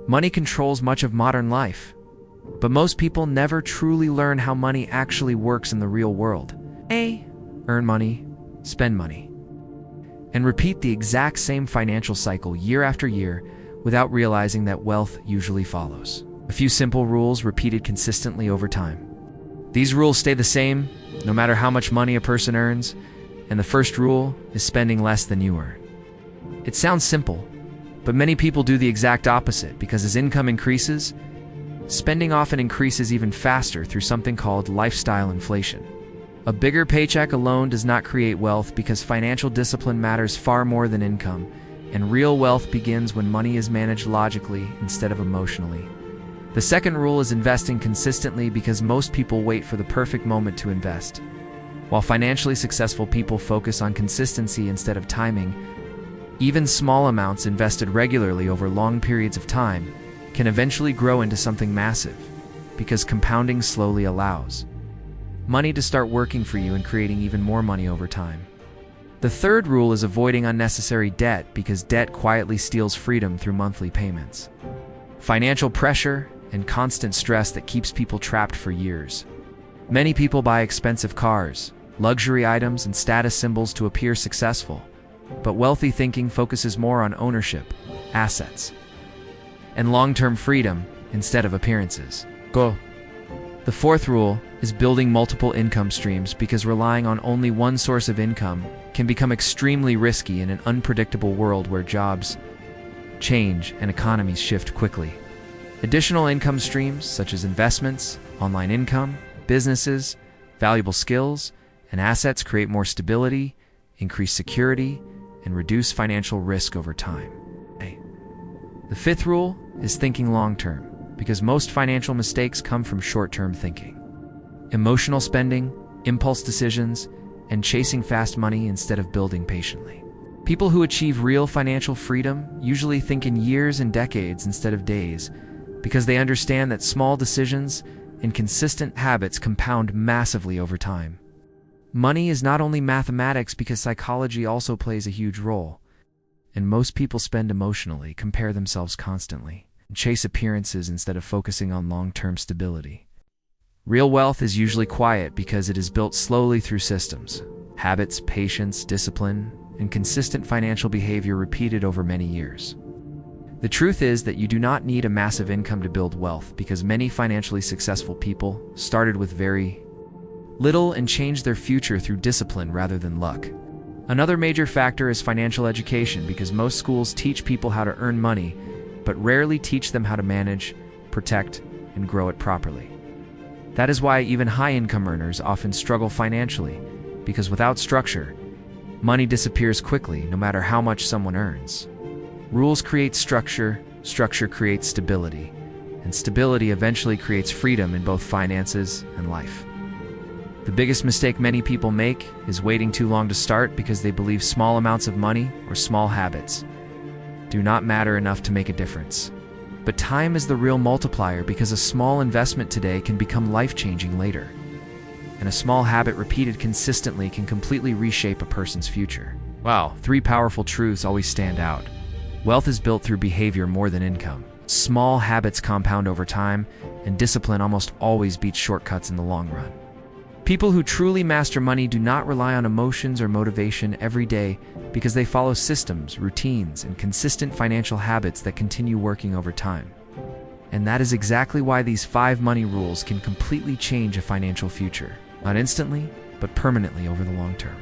Money controls much of modern life, but most people never truly learn how money actually works in the real world. Earn money, spend money, and repeat the exact same financial cycle year after year without realizing that wealth usually follows. A few simple rules repeated consistently over time. These rules stay the same no matter how much money a person earns, and the first rule is spending less than you earn. It sounds simple, but many people do the exact opposite because as income increases, spending often increases even faster through something called lifestyle inflation. A bigger paycheck alone does not create wealth because financial discipline matters far more than income, and real wealth begins when money is managed logically instead of emotionally. The second rule is investing consistently because most people wait for the perfect moment to invest. While financially successful people focus on consistency instead of timing, even small amounts invested regularly over long periods of time can eventually grow into something massive because compounding slowly allows money to start working for you and creating even more money over time. The third rule is avoiding unnecessary debt because debt quietly steals freedom through monthly payments. Financial pressure and constant stress that keeps people trapped for years. Many people buy expensive cars, luxury items, and status symbols to appear successful, but wealthy thinking focuses more on ownership, assets, and long-term freedom instead of appearances. The fourth rule is building multiple income streams because relying on only one source of income can become extremely risky in an unpredictable world where jobs change and economies shift quickly. Additional income streams such as investments, online income, businesses, valuable skills, and assets create more stability, increase security, and reduce financial risk over time. The fifth rule is thinking long-term because most financial mistakes come from short-term thinking. Emotional spending, impulse decisions, and chasing fast money instead of building patiently. People who achieve real financial freedom usually think in years and decades instead of days because they understand that small decisions and consistent habits compound massively over time. Money is not only mathematics because psychology also plays a huge role, and most people spend emotionally, compare themselves constantly, and chase appearances instead of focusing on long-term stability. Real wealth is usually quiet because it is built slowly through systems, habits, patience, discipline, and consistent financial behavior repeated over many years. The truth is that you do not need a massive income to build wealth because many financially successful people started with very little and changed their future through discipline rather than luck. Another major factor is financial education because most schools teach people how to earn money, but rarely teach them how to manage, protect, and grow it properly. That is why even high-income earners often struggle financially, because without structure, money disappears quickly no matter how much someone earns. Rules create structure, structure creates stability, and stability eventually creates freedom in both finances and life. The biggest mistake many people make is waiting too long to start because they believe small amounts of money or small habits do not matter enough to make a difference. But time is the real multiplier because a small investment today can become life-changing later. And a small habit repeated consistently can completely reshape a person's future. Wow, 3 powerful truths always stand out. Wealth is built through behavior more than income. Small habits compound over time, and discipline almost always beats shortcuts in the long run. People who truly master money do not rely on emotions or motivation every day because they follow systems, routines, and consistent financial habits that continue working over time. And that is exactly why these 5 money rules can completely change a financial future. Not instantly, but permanently over the long term.